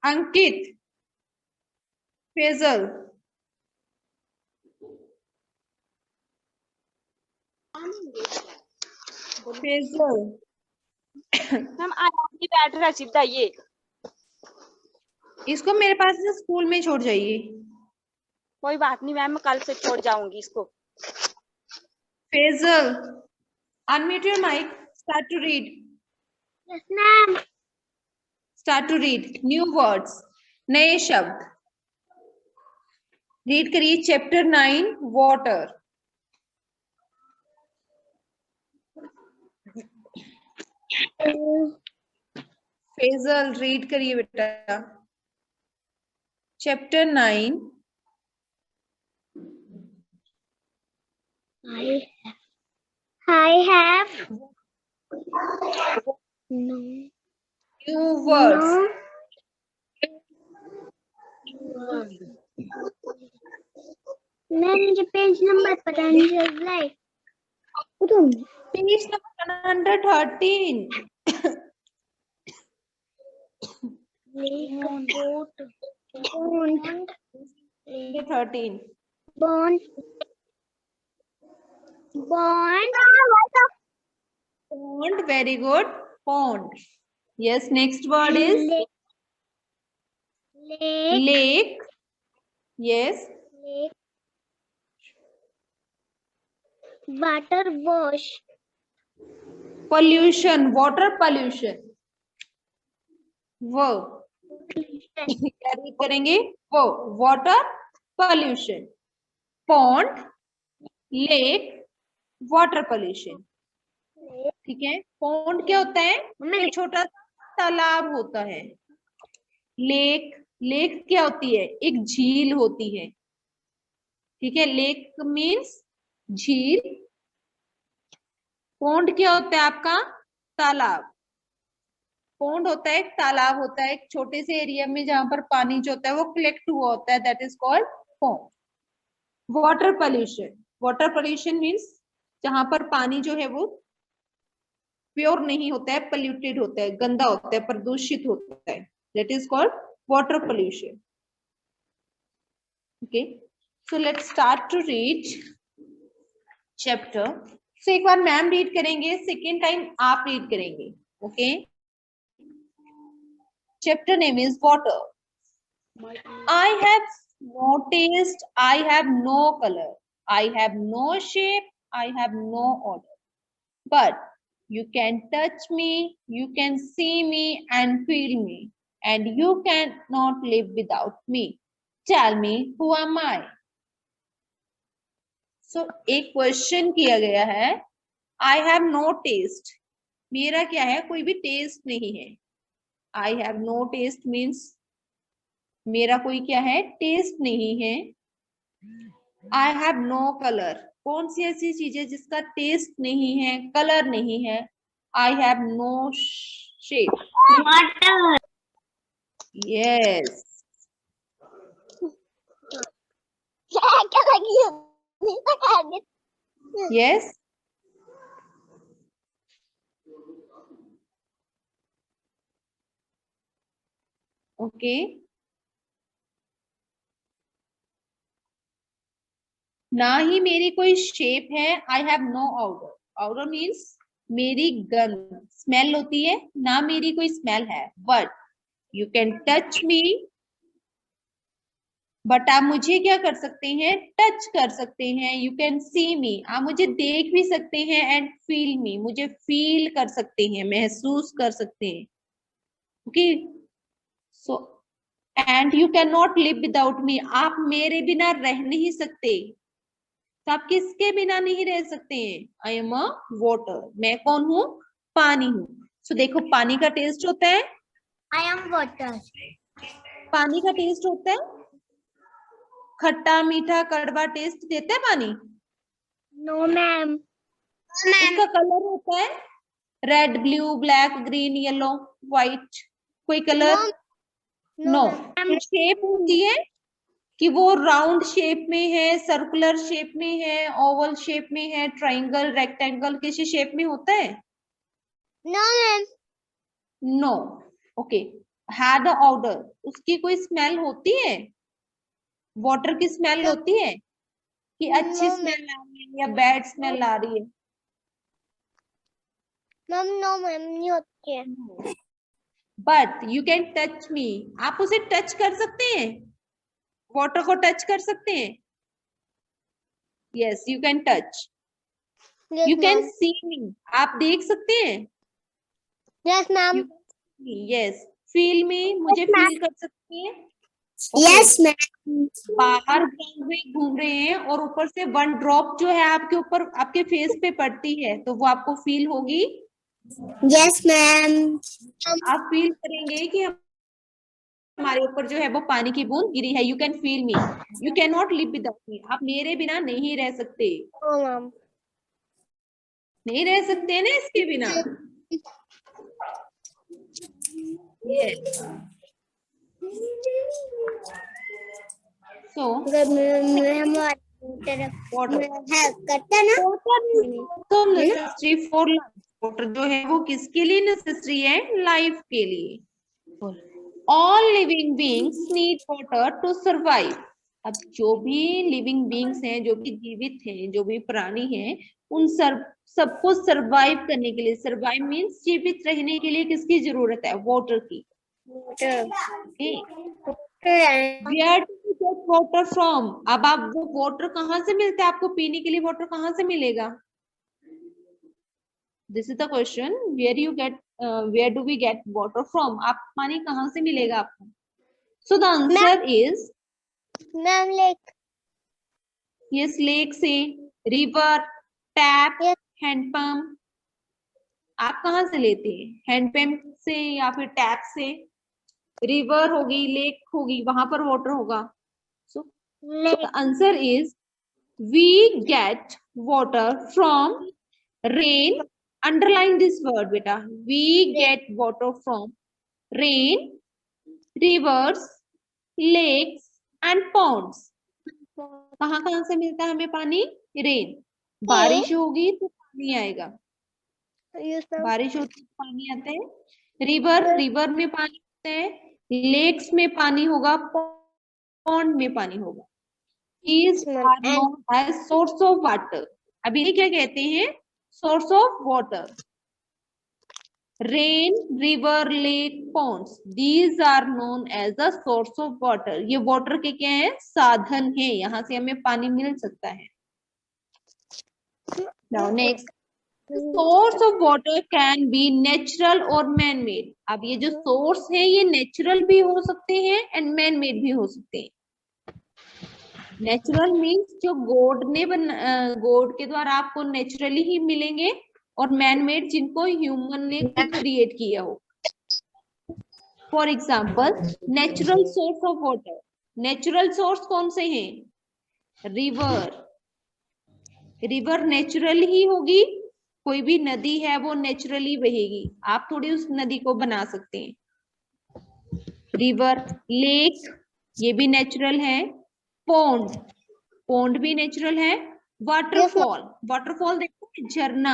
अंकित, phrasal, phrasal. Ma'am आज आपकी बैठ रहा सीधा ये। इसको मेरे पास से स्कूल में छोड़ जाइए। कोई बात नहीं मैम, मैं कल से छोड़ जाऊंगी इसको। Phrasal, unmute your mic, start to read. Yes, ma'am. Start to read new words, नए शब्द। रीड करिए चैप्टर 9 वाटर। फेजल रीड करिए बेटा chapter 9। I have no. New words. मैं मुझे पेज नंबर पता नहीं चल रहा है। Page number 113। Bond. Pond, very good. Pond. Yes, next word is lake. Yes. Lake. Water wash. Pollution, water pollution. वो क्या रीड करेंगे? वो water pollution. Pond, lake, water pollution. ठीक है। पॉन्ड क्या होता है? एक छोटा सा तालाब होता है। लेक, लेक क्या होती है? एक झील होती है। ठीक है, लेक मीन्स झील। पॉन्ड क्या होता है आपका? तालाब। पॉन्ड होता है एक तालाब होता है एक छोटे से एरिया में जहां पर पानी जो होता है वो कलेक्ट हुआ होता है, that is called pond. Water pollution, water pollution means जहां पर पानी जो है वो प्योर नहीं होता है, पोल्यूटेड होता है, गंदा होता है, प्रदूषित होता है, that is called water pollution. Okay, so let's start to read chapter. So एक बार मैम रीड करेंगे, सेकेंड टाइम आप रीड करेंगे। Okay, chapter name is water. I have no taste, I have no color, I have no shape, I have no odor, but you can touch me, you can see me and feel me, and you cannot live without me. Tell me, who am I? So एक question किया गया है, I have no taste, मेरा क्या है? कोई भी test नहीं है। I have no taste means मेरा कोई क्या है? टेस्ट नहीं है। I have no color, कौन सी ऐसी चीज है जिसका टेस्ट नहीं है, कलर नहीं है? I have no shape. Water. Yes. Yes. Okay. ना ही मेरी कोई शेप है। I have no odour, odour means मेरी गंध, स्मेल होती है ना, मेरी कोई स्मेल है। But you can touch me, but आप मुझे क्या कर सकते हैं? टच कर सकते हैं। यू कैन सी मी, आप मुझे देख भी सकते हैं। एंड फील मी, मुझे फील कर सकते हैं, महसूस कर सकते हैं। Okay, so and you can not live without me, आप मेरे बिना रह नहीं सकते। तो आप किसके बिना नहीं रह सकते हैं? आई एम अ वाटर, मैं कौन हूं? पानी हूं। सो देखो, पानी का टेस्ट होता है, I am water. पानी का टेस्ट होता है खट्टा मीठा कड़वा टेस्ट देता है पानी? No, ma'am. उसका कलर होता है red, blue, black, green, yellow, white, कोई कलर? नो। शेप होती है कि वो राउंड शेप में है, सर्कुलर शेप में है, ओवल शेप में है, ट्रायंगल, रेक्टेंगल, किसी शेप में होता है? No, ma'am. No. Okay, had a odor, उसकी कोई स्मेल होती है? वाटर की स्मेल होती है कि अच्छी No, स्मेल आ रही है या बैड स्मेल आ रही है? मैम नो मैम नहीं होती है। But you can touch me, आप उसे टच कर सकते हैं, वाटर को टच कर सकते हैं? Yes, you can touch. You can see me, आप देख सकते हैं? Yes ma'am. Yes, feel me, मुझे Yes, ma'am. फील कर सकते हैं? Yes ma'am. बाहर ग्राउंड में घूम रहे हैं और ऊपर से वन ड्रॉप जो है आपके ऊपर, आपके फेस पे पड़ती है, तो वो आपको फील होगी? Yes ma'am. आप फील करेंगे कि हमारे ऊपर जो है वो पानी की बूंद गिरी है। You can feel me, you can not live without me, आप मेरे बिना नहीं रह सकते। मैम। नहीं रह सकते ना इसके बिना। Yes. So water. हेल्प करता ना। So necessary for life. Water जो है वो किसके लिए नेसेसरी है? लाइफ के लिए। All living beings need water to survive. अब जो भी लिविंग बींग्स हैं, जो भी जीवित हैं, जो भी प्राणी हैं, उन सबको सरवाइव करने के लिए, सरवाइव मीन्स जीवित रहने के लिए किसकी जरूरत है? वाटर की। Where do you get water from? अब आप वो वाटर कहाँ से मिलता है? आपको पीने के लिए वाटर कहाँ से मिलेगा? This is the question. Where do we get water from? आप पानी कहाँ से मिलेगा आपको? So the answer is ma'am lake. yes, lake से, रिवर, टैप, हैंडपंप। आप कहाँ से लेते हैं? हैंडपंप से या फिर टैप से? रिवर होगी, लेक होगी, वहां पर वाटर होगा। So the answer is we get water from rain. Underline this word beta. We get water from rain, rivers, lakes and ponds. कहाँ से मिलता है हमें पानी? रेन, बारिश होगी तो पानी आएगा, बारिश होती तो पानी आता है। रिवर में पानी होता है, लेक्स में पानी होगा, पॉन्ड में पानी होगा। These are known as source of water. अभी ये क्या कहते हैं? Source of water. Rain, river, lake, ponds. These are known as the source of water. ये water के क्या है? साधन है, यहाँ से हमें पानी मिल सकता है। Now next, source of water can be natural or man-made. अब ये जो source है ये natural भी हो सकते हैं and man-made भी हो सकते हैं। नेचुरल मीन्स जो गॉड के द्वारा आपको नेचुरली ही मिलेंगे, और मैन मेड जिनको ह्यूमन ने क्रिएट किया हो। For example, natural source of water, natural source कौन से हैं? रिवर, रिवर नेचुरल ही होगी, कोई भी नदी है वो नेचुरली बहेगी, आप थोड़ी उस नदी को बना सकते हैं। रिवर, लेक ये भी नेचुरल है, पॉन्ड, पॉन्ड भी नेचुरल है, वाटरफॉल, वाटरफॉल देखो झरना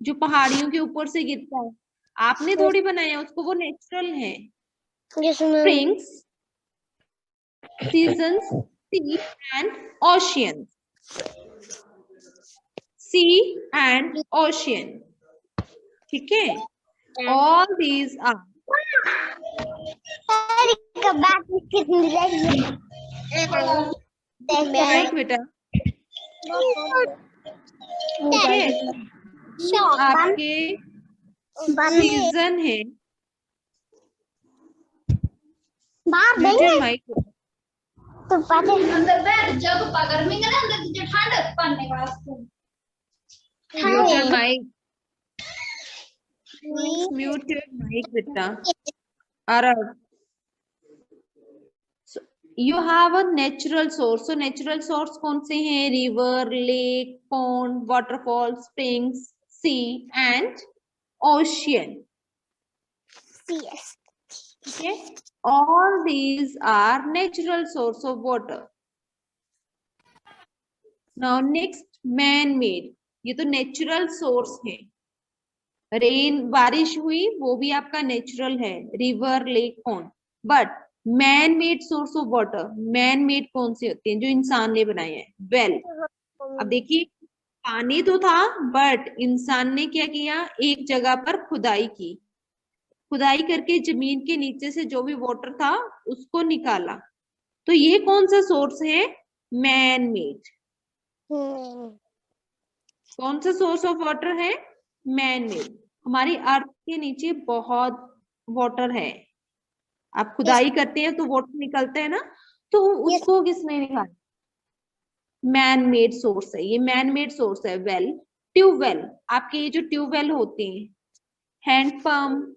जो पहाड़ियों के ऊपर से गिरता है, आपने थोड़ी बनाया उसको, वो नेचुरल है। Springs, seasons, sea and ocean, sea and ocean, ठीक है। ऑल दीज आर बेटा आपके सीजन है, माइक तो अंदर बैठ जब गर्मी का ना अंदर जो ठंड पड़ने वास्ते माइक म्यूट योर माइक बेटा। Arab, so you have a natural source, so natural source कौन से हैं? River, lake, pond, waterfall, springs, sea and ocean, ठीक है। All these are natural source of water. Now next, man-made, ये तो natural source है, rain बारिश हुई वो भी आपका नेचुरल है, river lake pond. But man made source of water, man made कौन से होते हैं जो इंसान ने बनाए हैं? वेल। अब देखिए पानी तो था बट इंसान ने क्या किया, एक जगह पर खुदाई की, खुदाई करके जमीन के नीचे से जो भी वाटर था उसको निकाला। तो ये कौन सा सोर्स है? Man made. कौन सा सोर्स ऑफ वाटर है? Man made. हमारी अर्थ के नीचे बहुत वाटर है, आप खुदाई करते हैं तो वाटर निकलता है ना, तो उसको किसने निकाला? मैन मेड सोर्स है, ये मैन मेड सोर्स है। वेल, ट्यूबवेल, आपके ये जो ट्यूबवेल होते हैं, हैंडपंप,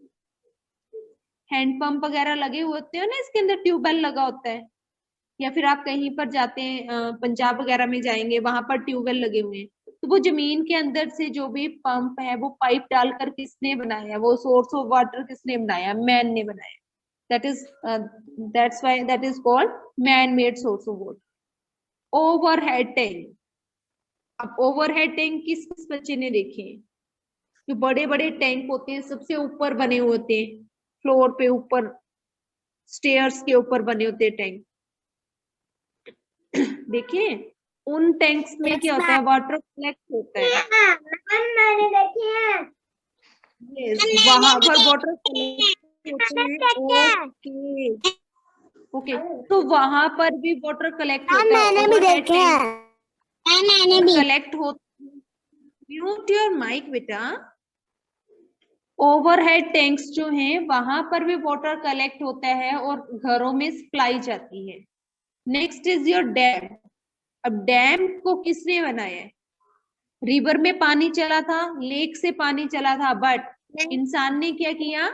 हैंडपंप वगैरह लगे हुए होते हैं ना, इसके अंदर ट्यूबवेल लगा होता है। या फिर आप कहीं पर जाते हैं, पंजाब वगैरह में जाएंगे, वहां पर ट्यूबवेल लगे हुए हैं, तो वो जमीन के अंदर से जो भी पंप है वो पाइप डालकर किसने बनाया? वो सोर्स ऑफ वाटर किसने बनाया? मैन ने बनाया। That is that's why that is called man made source of water. Overhead tank, अब ओवरहेड टैंक किस किस बच्चे ने देखे हैं? जो बड़े बड़े टैंक होते हैं सबसे ऊपर बने हुए होते हैं, फ्लोर पे ऊपर, स्टेयर्स के ऊपर बने होते हैं टैंक। देखिए उन टैंक्स में क्या होता है, वाटर कलेक्ट होता है। मैंने देखे हैं। यस, वहां पर वाटर कलेक्ट होते हैं। ओके ओके, तो वहां पर भी वाटर कलेक्ट होता है। मैंने भी देखे हैं। मैंने भी कलेक्ट होता है। म्यूट योर माइक बेटा। ओवरहेड टैंक्स जो हैं वहां पर भी वाटर कलेक्ट होता है और घरों में सप्लाई जाती है। Next is your dam. अब डैम को किसने बनाया है? रिवर में पानी चला था, लेक से पानी चला था, बट इंसान ने क्या किया?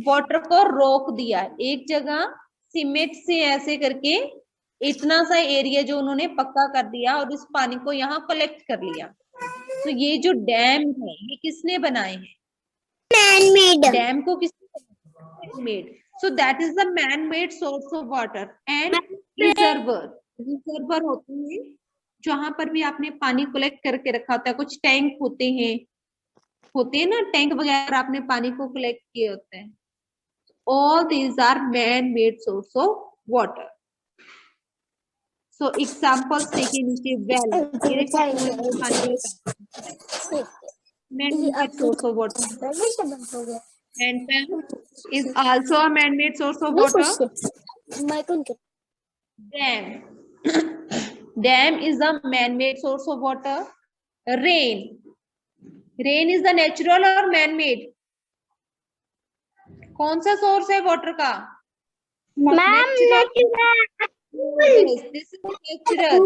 वाटर को रोक दिया एक जगह, सीमेंट से ऐसे करके इतना सा एरिया जो उन्होंने पक्का कर दिया और उस पानी को यहाँ कलेक्ट कर लिया। तो ये जो डैम है ये किसने बनाए हैं? Man made. डैम को किसने made? So that is the man made source of water. And reservoir, reservoir होते हैं जहां पर भी आपने पानी कलेक्ट करके रखा होता है। कुछ टैंक होते हैं ना, टैंक वगैरह आपने पानी को कलेक्ट किए होते हैं। All these are man made source of water. So examples देखिए नीचे, वेल, ये देखो पानी man made source of water. Hand pump is also a man-made source of water. Dam, dam is a man-made source of water. Rain, rain is the natural or man-made? कौन सा source है water का? Ma'am natural. Yes, this is natural.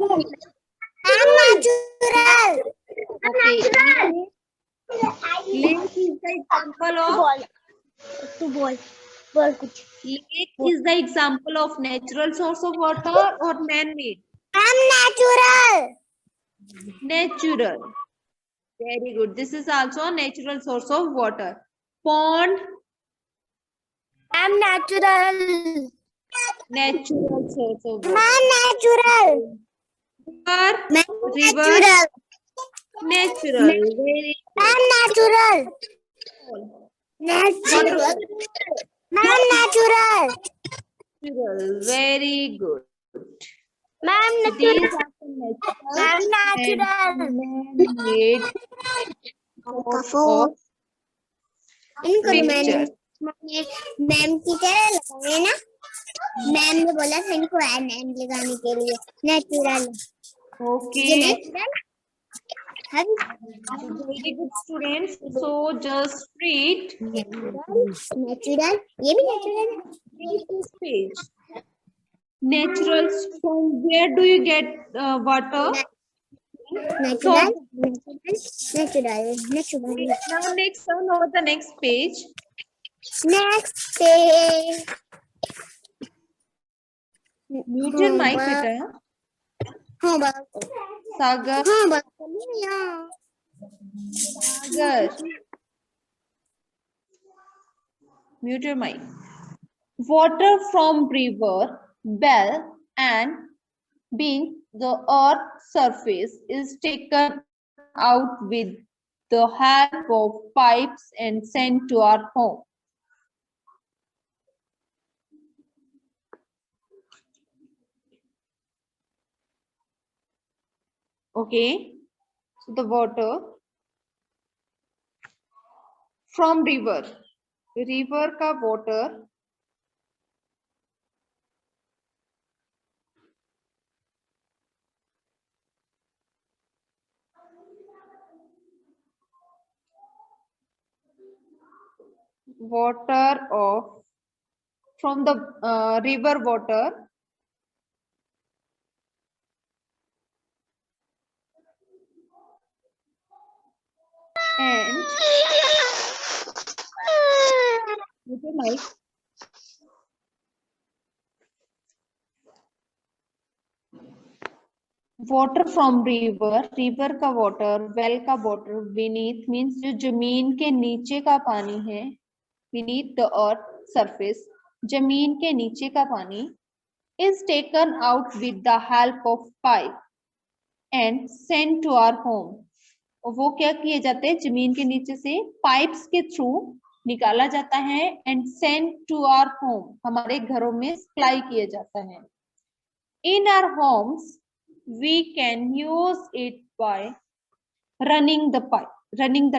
Ma'am natural. Okay. Lake is the example of, बोल कुछ। lake is the example of natural source of water or man-made? Ma'am natural. Natural. Very good. This is also a natural source of water. Pond, ma'am natural. natural source of water. Ma'am natural. River, natural. Very ma'am natural. Natural. Ma'am natural. natural. Very good. Ma'am These natural. are the natural ma'am and natural. man-made source of इनको nature. Ma'am की तरह लगाए ना, ma'am ने बोला था इनको name लगाने के लिए natural. Okay. Natural. Very good students. So just read natural, ये भी नेचुरल है। this page. Natural. From where do you get water? Natural natural natural. Now next, turn over the next page. Next पे Mute your mic, beta. Homework. Sagar, homework. Sagar. Mute your mic. Water from river, well, and being the earth surface is taken out with the help of pipes and sent to our home. Okay, so the water from river का water of from the river water and water from river का water, well का water, beneath means जो जमीन के नीचे का पानी है, beneath the earth surface, जमीन के नीचे का पानी is taken out with the help of pipe and sent to our home. और वो क्या किए जाते हैं, जमीन के नीचे से पाइप्स के थ्रू निकाला जाता है and sent to our home, हमारे घरों में सप्लाई किया जाता है. In our homes we can use it by running the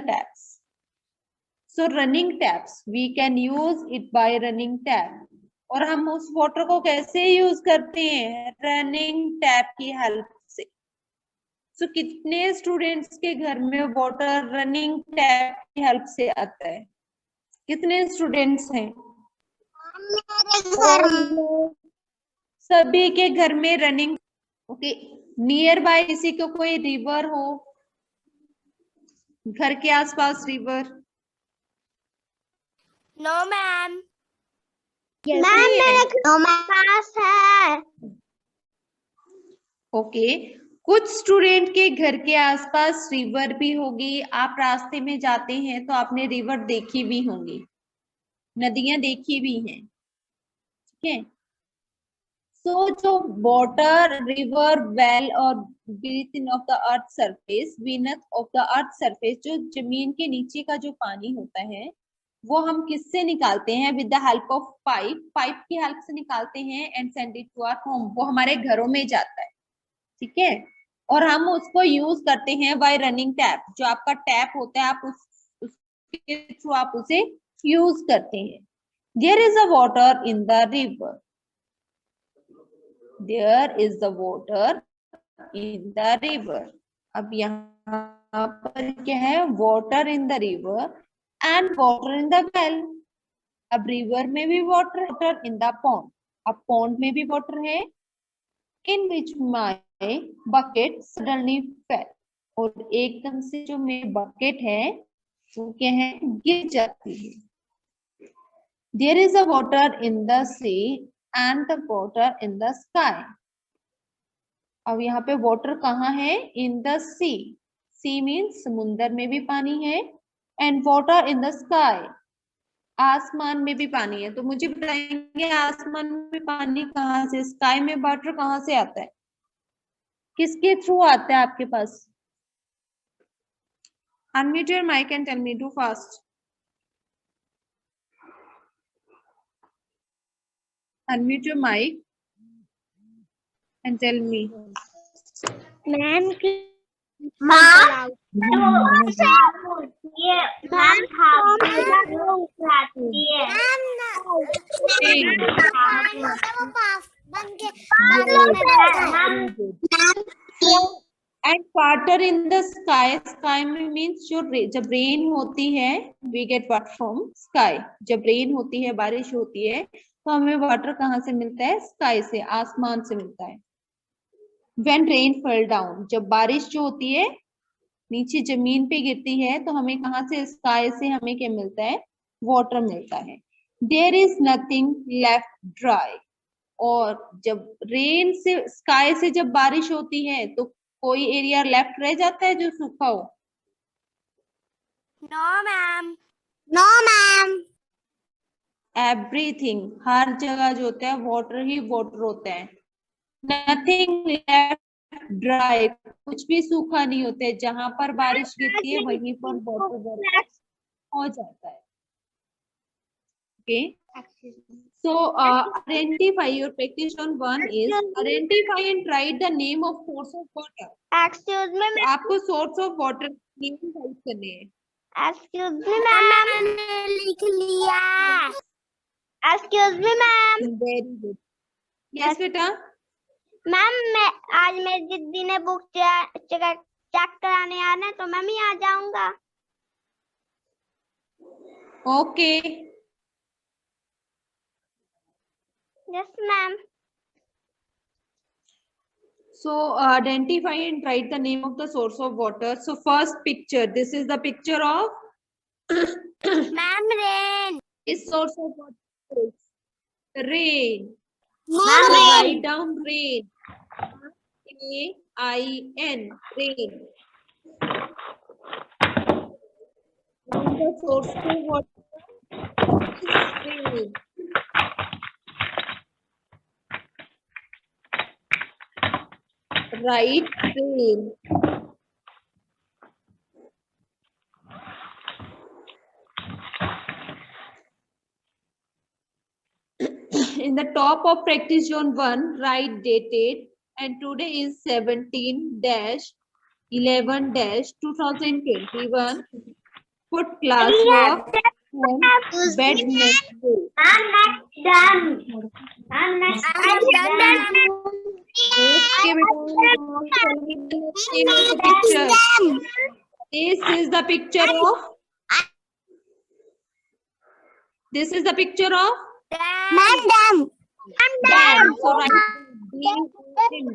taps. So running taps, we can use it by running tap. और हम उस वाटर को कैसे यूज करते हैं, रनिंग टैप की हेल्प से. सो कितने स्टूडेंट्स के घर में वाटर रनिंग टैप की हेल्प से आता है, कितने स्टूडेंट्स हैं? सभी के घर में रनिंग. ओके, नियर बाय किसी को कोई रिवर हो, घर के आसपास रिवर? No ma'am. मैम मेरे पास है. ओके, कुछ स्टूडेंट के घर के आसपास रिवर भी होगी. आप रास्ते में जाते हैं तो आपने रिवर देखी भी होंगी, नदियां देखी भी हैं. ठीक है. सो जो वाटर, रिवर, वेल और beneath of the earth surface, beneath of the earth surface, जो जमीन के नीचे का जो पानी होता है वो हम किससे निकालते हैं? With the help of pipe की हेल्प से निकालते हैं and send it to our home. वो हमारे घरों में जाता है. ठीक है. और हम उसको यूज करते हैं बाय रनिंग टैप. जो आपका टैप होता है, आप उसके थ्रू आप उसे यूज करते हैं. There is a water in the river. There is the water in the river. अब यहाँ पर क्या है? Water in the river and water in the well. अब river में भी water in the pond. अब pond में भी water है. In which my bucket suddenly fell. और एकदम से जो मेरी bucket है वो क्या है? गिर जाती है. There is a water in the sea and the water in the sky. अब यहाँ पे water कहाँ है? In the sea. Sea means समुंदर में भी पानी है and water in the sky. आसमान में भी पानी है. तो मुझे बताएंगे आसमान में पानी कहाँ से, sky में water कहाँ से आता है, किसके थ्रू आता है आपके पास? Unmute your mic and tell me. Too fast. Unmute your mic and tell me. Ma'am And water in the sky. Sky means जब रेन होती है, we get water from sky. जब रेन होती है, बारिश होती है, तो हमें वाटर कहाँ से मिलता है? स्काई से, आसमान से मिलता है. When rain fell down, जब बारिश जो होती है नीचे जमीन पे गिरती है तो हमें कहाँ से? स्काई से हमें क्या मिलता है? वाटर मिलता है. There is nothing left dry. और जब रेन से, स्काई से जब बारिश होती है तो कोई एरिया लेफ्ट रह जाता है जो सूखा हो? No ma'am. No ma'am. Everything, हर जगह जो होता है वाटर ही वाटर होता है. नथिंग लेफ्ट ड्राई, कुछ भी सूखा नहीं होता है, जहां पर बारिश गिरती है वहीं पर वाटर बर्फ हो जाता है। Okay. So identify your practice on one is identify and write the name of source of water. Excuse me तो आपको source of water name write करने हैं। एक्सक्यूज मी मैम, मैंने लिख लिया। Excuse me ma'am. Very good. Yes बेटा। Ma'am मैं आज मेरी दीदी ने बुक चेक कराने आना है, तो मैं भी आ जाऊंगा। Okay. Yes ma'am. So identify and write the name of the source of water. So first picture, this is the picture of ma'am rain. is source of water is rain. Ma'am So rain. write down rain. R-A-I-N, rain. And the source of water is rain. Write rain. In the top of practice zone 1, write dated, and today is 17-11-2021. Put classwork and bed next day. Okay, picture. This is the picture of. This is the picture of ma'am dam. So write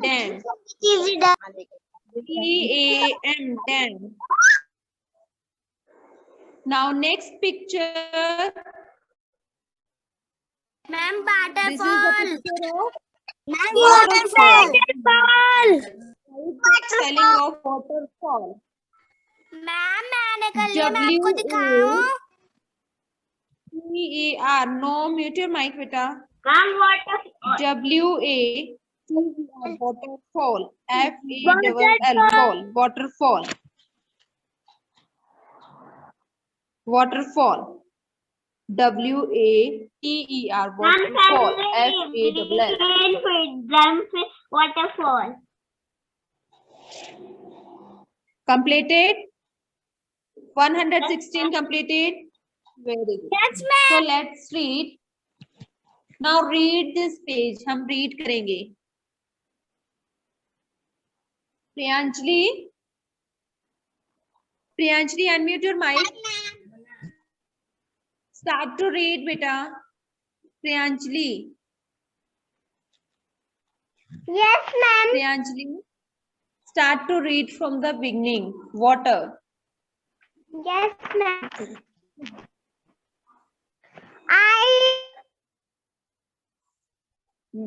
dam. D-A-M, dam. Now next picture. Ma'am This is the picture of ma'am waterfall. waterfall। Spelling of waterfall. Ma'am मैंने कर लिया, मैं आपको दिखाऊं? W-A-T-E-R. No, mute your mic, beta. Ma'am waterfall। W-A-T-E-R. Waterfall. F-A-L-L. Fall. Waterfall. Waterfall. W-A-T-E-R. Waterfall. F-A-L-L. waterfall। Completed? 116 completed? Very good. Yes, So let's read. Now read this page. हम read करेंगे. Priyanjali, unmute your mic. Start to read, beta. Priyanjali. Yes, ma'am. Priyanjali, start to read from the beginning. Water. Yes, ma'am.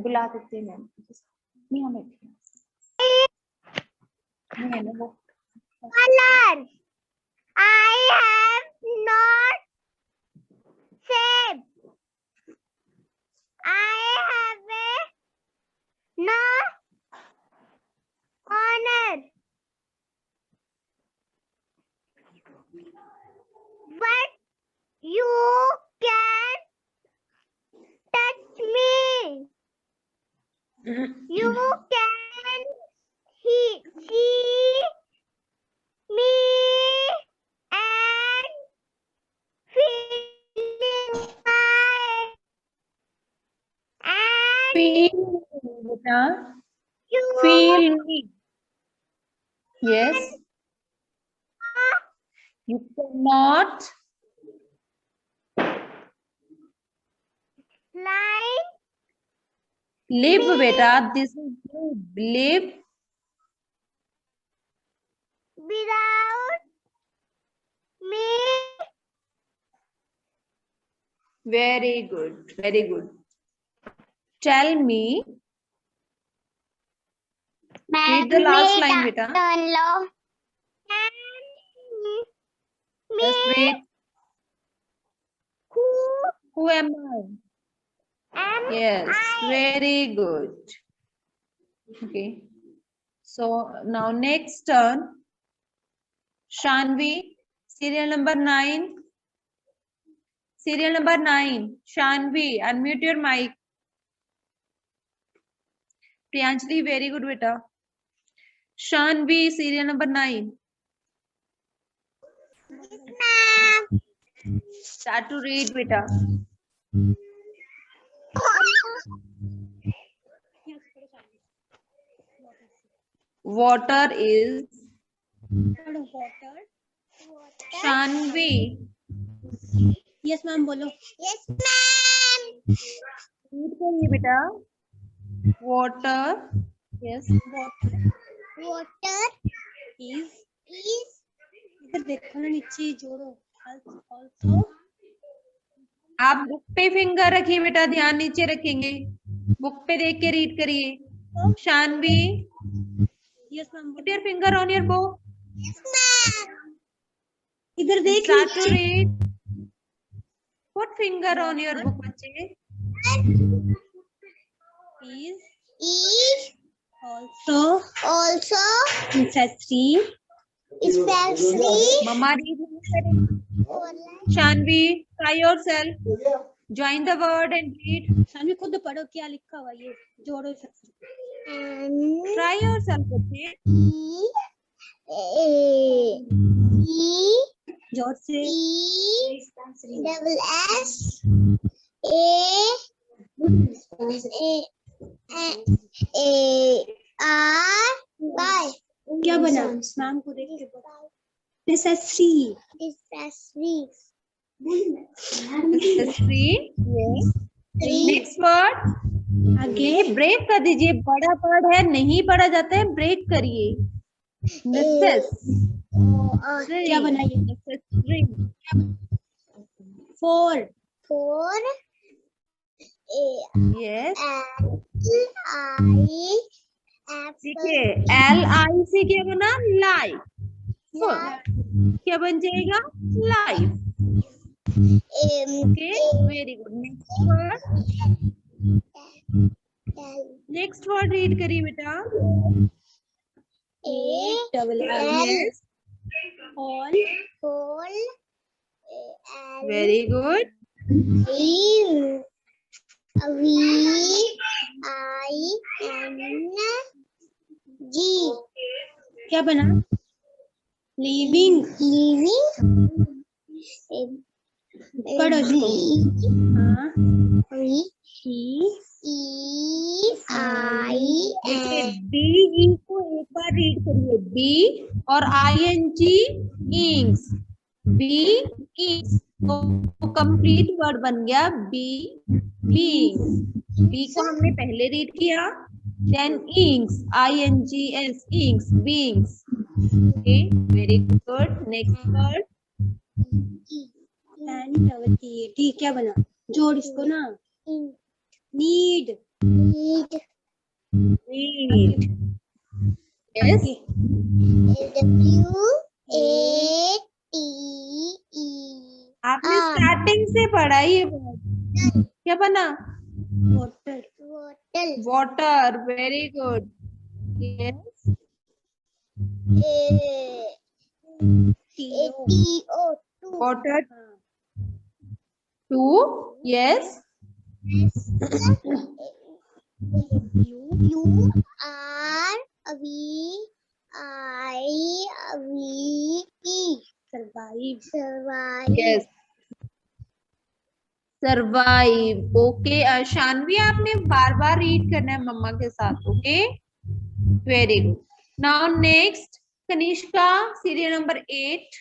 बुला देते हैं ma'am. नहीं हमें। नहीं है ना वो। Colors. I have not said. I have no honor. But you can touch me. You can see me and feel my and Feel, beta. you Feel me. Yes. You cannot like live, beta. This is live. without me. Very good. Very good. Tell me. Read the last line, beta. Just read. Who am I? Am Yes. I? Very good. Okay. So now next turn, Shanvi, serial number 9. Serial number 9, Shanvi, unmute your mic. Priyanjali, very good beta. Shanvi, serial number 9. Start to read beta. Water is Shanvi. Yes ma'am बोलो. Yes, ma'am. Read करिए बेटा. Water. Yes. Water is is इधर देखो ना नीचे जोड़ो. Also आप book पे फिंगर रखिए बेटा, ध्यान नीचे रखेंगे. बुक पे देख के रीड करिए. Shanvi, yes ma'am. put your finger on your book. yes, ma'am. इधर देख Start to नीचे. read. Put finger on your book बच्चे. Is Is also also necessary especially Mama read. Shanvi, try yourself. Join the word and read. Shanvi खुद पढ़ो क्या लिखा हुआ ये जोड़ो. and Try yourself बच्चे. जोर से. double S A R Y क्या बना मैम को देख के बताओ. Necessary. especially Necessary. Yes. Next word. आगे ब्रेक कर दीजिए, बड़ा वर्ड है, नहीं पढ़ा जाता है, ब्रेक करिए. Necessary. क्या बनाइए. Necessary. 4 for Yes. I देखिए, LIC क्या बना? लाइफ. क्या बन जाएगा? Life. Okay, very good. Next word read करिए बेटा. Double Yes. All very good. क्या बना. लिविंग. पढ़ो इसको. हाँ. देखिए, DE को एक बार रीड करिए. B और ING इंग्स. B इंग्स तो कंप्लीट वर्ड बन गया. B beings. B को हमने पहले रीड किया. Then ings, INGS ings, beings. Okay, very good. Next word. ठीक. क्या बना. जोड़ इसको ना. नीड. नीड. यस. आपने स्टार्टिंग से पढ़ा ये वर्ड. क्या बना? Water. Water. Very good. Yes. Water. To. Yes. Yes. Survive. Okay, Shanvi आपने बार बार रीड करना है मम्मा के साथ. Okay, very good. Now next, Kanishka, serial number 8.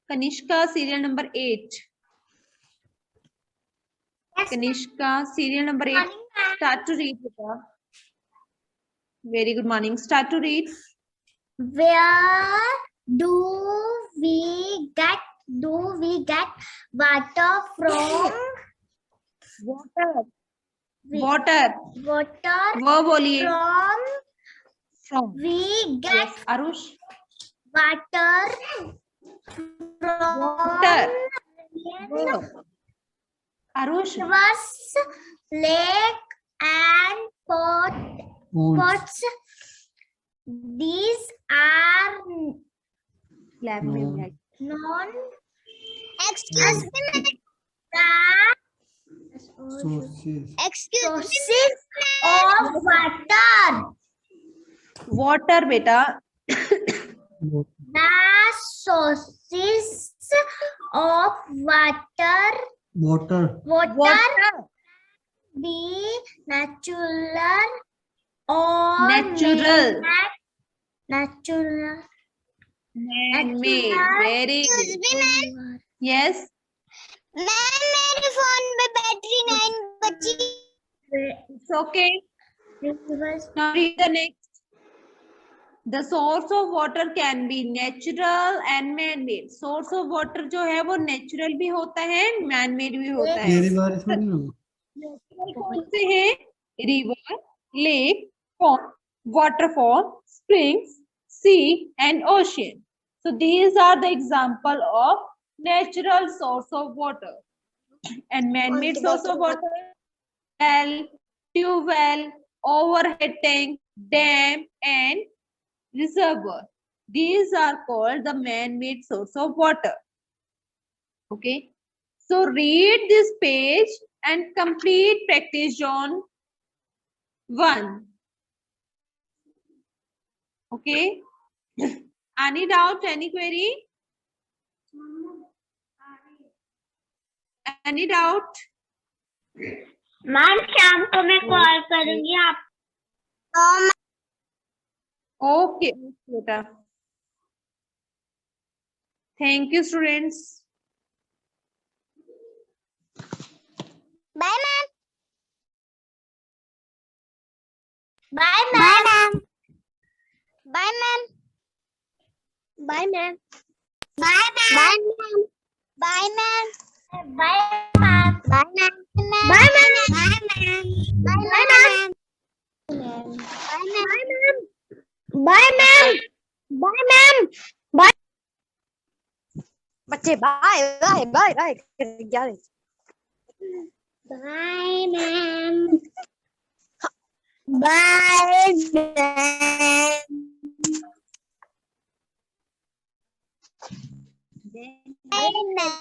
Kanishka, serial number 8. Kanishka, serial number 8. Start to read beta. Very good morning. Start to read. Where do we get water from? Water. Water. Water वो बोलिए. from. From. We get Yes. Arush. water from Water. Wo. Arush. rivers, lake and pots. These are lab में No. non. Excuse me. Sources. Sources of water. Water बेटा The sources of water. Water. Water. Be natural or Natural. Natural. man-made. Very good. Yes. Ma'am मेरे phone में battery 9 बची. It's okay. Now read the next. The source of water can be natural and man-made. Source of water जो है वो natural भी होता है, man-made भी होता है. मेरी बारी थोड़ी ना. Natural कौन से हैं? River, lake, pond, waterfall, springs, sea, and ocean. So these are the example of natural source of water. And man-made source of water: well, tube well, overhead tank, dam, and reservoir. These are called the man-made source of water. Okay. So read this page and complete practice zone 1. Okay. Any doubt, any query? Any doubt? Ma'am शाम को मैं call करूंगी आपको. Okay, beta. Thank you, students. Bye ma'am. Bye ma'am. Bye ma'am. Bye ma'am. Bye ma'am. Bye ma'am. Bye ma'am. Bye ma'am. Bye ma'am. Bye ma'am. Bye ma'am. Bye ma'am. Bye. बच्चे bye bye bye bye क्या Bye, ma'am. Bye, ma'am. Bye, ma'am.